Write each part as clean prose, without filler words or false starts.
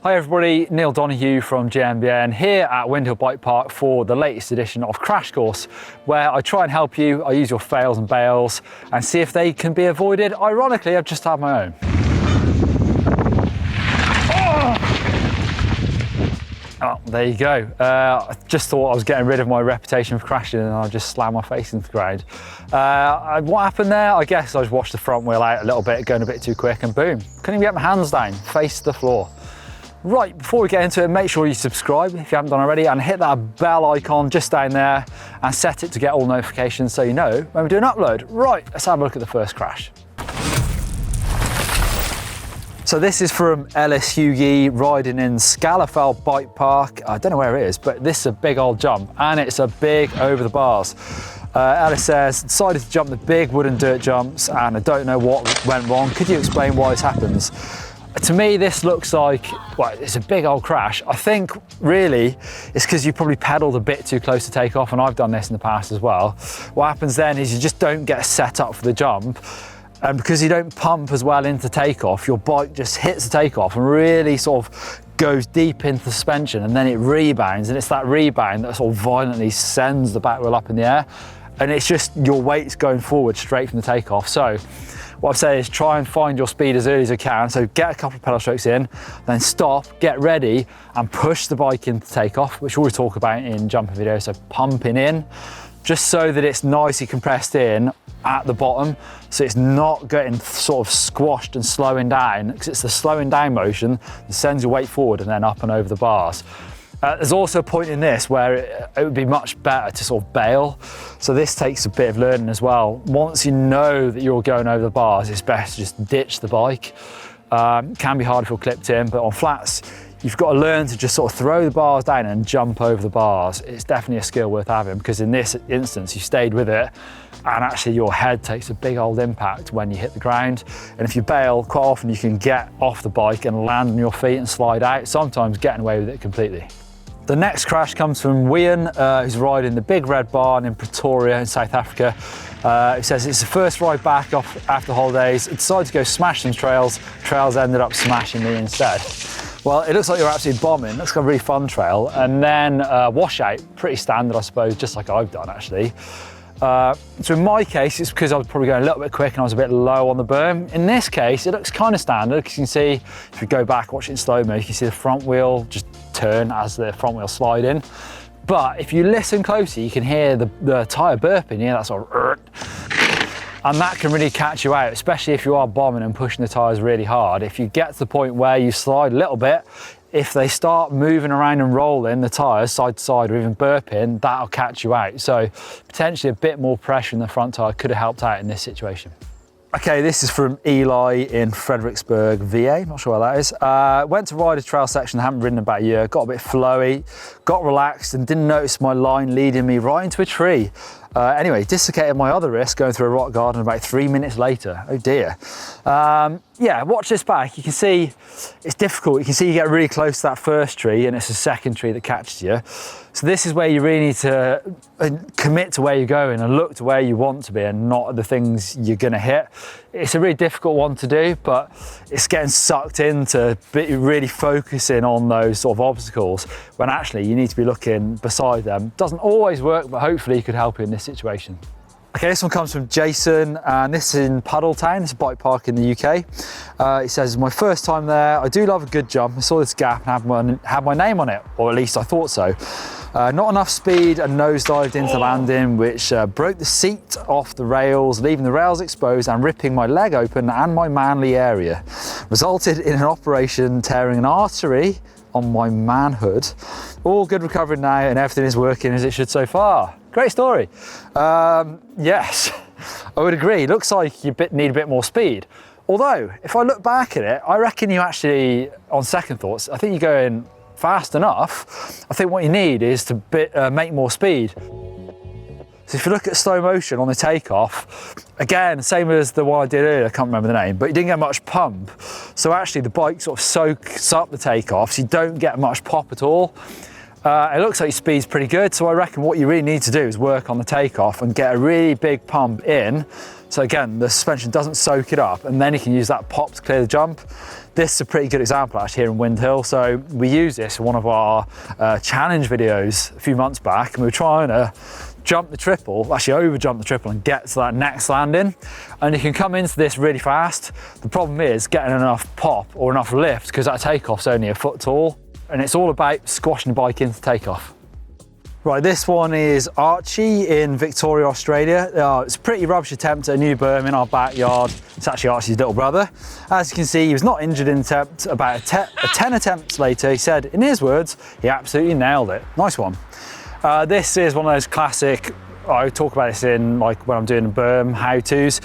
Hi everybody, Neil Donahue from GMBN here at Windhill Bike Park for the latest edition of Crash Course, where I try and help you. I use your fails and bails and see if they can be avoided. Ironically, I've just had my own. Oh, there you go. I just thought I was getting rid of my reputation for crashing and I just slammed my face into the ground. What happened there? I guess I just washed the front wheel out a little bit, going a bit too quick, and boom, couldn't even get my hands down, face to the floor. Right, before we get into it, make sure you subscribe if you haven't done already and hit that bell icon just down there and set it to get all notifications so you know when we do an upload. Right, let's have a look at the first crash. So this is from Shiruky riding in Saalbach Bike Park. I don't know where it is, but this is a big old jump and it's a big over the bars. Ellis says, decided to jump the big wooden dirt jumps and I don't know what went wrong. Could you explain why this happens? To me, this looks like, well, it's a big old crash. I think really it's because you probably pedaled a bit too close to take off, and I've done this in the past as well. What happens then is you just don't get set up for the jump, and because you don't pump as well into takeoff, your bike just hits the takeoff and really sort of goes deep into the suspension, and then it rebounds, and it's that rebound that sort of violently sends the back wheel up in the air, and it's just your weight's going forward straight from the takeoff. So what I say is try and find your speed as early as you can. So get a couple of pedal strokes in, then stop, get ready and push the bike into takeoff, which we'll talk about in jumping videos. So pumping in, just so that it's nicely compressed in at the bottom. So it's not getting sort of squashed and slowing down, because it's the slowing down motion that sends your weight forward and then up and over the bars. There's also a point in this where it would be much better to sort of bail. So this takes a bit of learning as well. Once you know that you're going over the bars, it's best to just ditch the bike. Can be hard if you're clipped in, but on flats, you've got to learn to just sort of throw the bars down and jump over the bars. It's definitely a skill worth having, because in this instance, you stayed with it and actually your head takes a big old impact when you hit the ground. And if you bail, quite often you can get off the bike and land on your feet and slide out, sometimes getting away with it completely. The next crash comes from Wien, who's riding the big red barn in Pretoria in South Africa. He says it's the first ride back off after holidays. He decided to go smash some trails. Trails ended up smashing me instead. Well, it looks like you're absolutely bombing. Looks like a really fun trail. And then washout, pretty standard, I suppose, just like I've done actually. So in my case, it's because I was probably going a little bit quick and I was a bit low on the berm. In this case, it looks kind of standard, because you can see, if you go back, watch it in slow-mo, you can see the front wheel just turn as the front wheel slide in. But if you listen closely, you can hear the tyre burping, you hear that sort of, and that can really catch you out, especially if you are bombing and pushing the tyres really hard. If you get to the point where you slide a little bit, if they start moving around and rolling the tyres side to side or even burping, that'll catch you out. So potentially a bit more pressure in the front tyre could have helped out in this situation. Okay, this is from Eli in Fredericksburg, VA, not sure where that is. Went to ride a trail section I haven't ridden in about a year, got a bit flowy, got relaxed and didn't notice my line leading me right into a tree. Anyway, dislocated my other wrist going through a rock garden about 3 minutes later. Oh dear. Yeah, watch this back. You can see it's difficult. You can see you get really close to that first tree and it's the second tree that catches you. So this is where you really need to commit to where you're going and look to where you want to be and not the things you're going to hit. It's a really difficult one to do, but it's getting sucked into really focusing on those sort of obstacles when actually you need to be looking beside them. Doesn't always work, but hopefully it could help you in this situation. Okay, this one comes from Jason, and this is in Puddletown. It's a bike park in the UK. He says, my first time there, I do love a good jump. I saw this gap and had my name on it, or at least I thought so. Not enough speed and nosedived into landing, which broke the seat off the rails, leaving the rails exposed and ripping my leg open and my manly area. Resulted in an operation tearing an artery on my manhood. All good recovery now and everything is working as it should so far. Great story. Yes, I would agree. Looks like you need a bit more speed. Although, if I look back at it, I reckon you actually, on second thoughts, I think you're going fast enough. I think what you need is to make more speed. So if you look at slow motion on the takeoff, again, same as the one I did earlier, I can't remember the name, but you didn't get much pump. So actually the bike sort of soaks up the takeoff, so you don't get much pop at all. It looks like your speed's pretty good, so I reckon what you really need to do is work on the takeoff and get a really big pump in So again, the suspension doesn't soak it up, and then you can use that pop to clear the jump. This is a pretty good example actually here in Windhill. So we used this in one of our challenge videos a few months back, and we were trying to jump the triple, actually over jump the triple and get to that next landing. And you can come into this really fast. The problem is getting enough pop or enough lift, because that takeoff's only a foot tall, and it's all about squashing the bike into takeoff. Right, this one is Archie in Victoria, Australia. It's a pretty rubbish attempt at a new berm in our backyard. It's actually Archie's little brother. As you can see, he was not injured in the attempt. About 10 attempts later, he said, in his words, he absolutely nailed it. Nice one. This is one of those classic, I talk about this in like when I'm doing berm how-tos,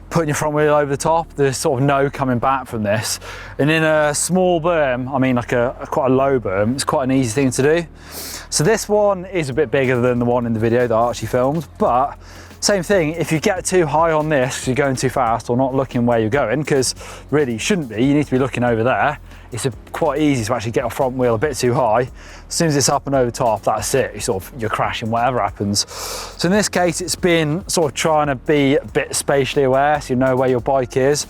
putting your front wheel over the top. There's sort of no coming back from this. And in a small berm, I mean like quite a low berm, it's quite an easy thing to do. So this one is a bit bigger than the one in the video that I actually filmed, but same thing, if you get too high on this, you're going too fast or not looking where you're going, because really you shouldn't be, you need to be looking over there. It's quite easy to actually get your front wheel a bit too high. As soon as it's up and over the top, that's it. You're crashing, whatever happens. So in this case, it's been sort of trying to be a bit spatially aware, so you know where your bike is.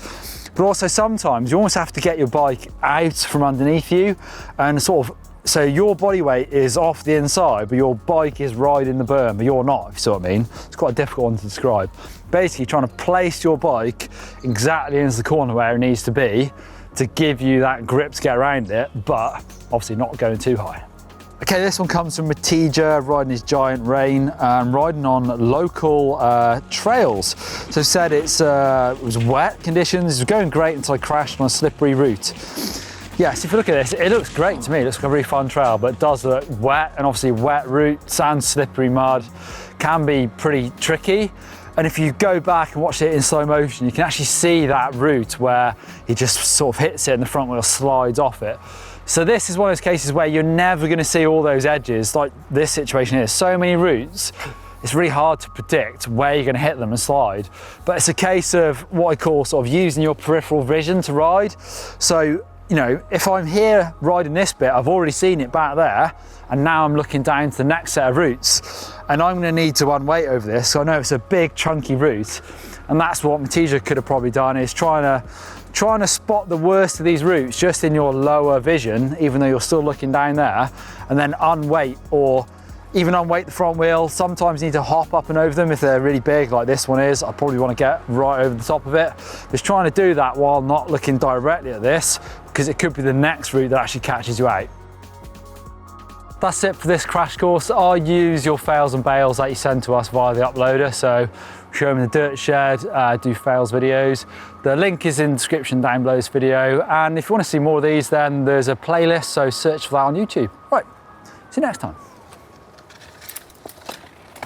But also sometimes you almost have to get your bike out from underneath you, and sort of, so your body weight is off the inside, but your bike is riding the berm, but you're not, if you see what I mean. It's quite a difficult one to describe. Basically trying to place your bike exactly into the corner where it needs to be to give you that grip to get around it, but obviously not going too high. Okay, this one comes from Matija, riding his Giant Rain, riding on local trails. So said it was wet conditions, it was going great until I crashed on a slippery route. Yes, if you look at this, it looks great to me. It looks like a really fun trail, but it does look wet, and obviously wet route, sand, slippery mud, can be pretty tricky. And if you go back and watch it in slow motion, you can actually see that route where he just sort of hits it and the front wheel slides off it. So this is one of those cases where you're never going to see all those edges like this situation is. So many routes, it's really hard to predict where you're going to hit them and slide. But it's a case of what I call sort of using your peripheral vision to ride. So, you know, if I'm here riding this bit, I've already seen it back there, and now I'm looking down to the next set of routes, and I'm going to need to unweight over this. So I know it's a big chunky route, and that's what Matija could have probably done, is trying to spot the worst of these routes just in your lower vision, even though you're still looking down there, and then unweight, or even unweight the front wheel. Sometimes you need to hop up and over them if they're really big like this one is. I probably want to get right over the top of it. Just trying to do that while not looking directly at this, because it could be the next route that actually catches you out. That's it for this crash course. I use your fails and bails that you send to us via the uploader. So show them the dirt shed, do fails videos. The link is in the description down below this video. And if you want to see more of these, then there's a playlist, so search for that on YouTube. Right, see you next time.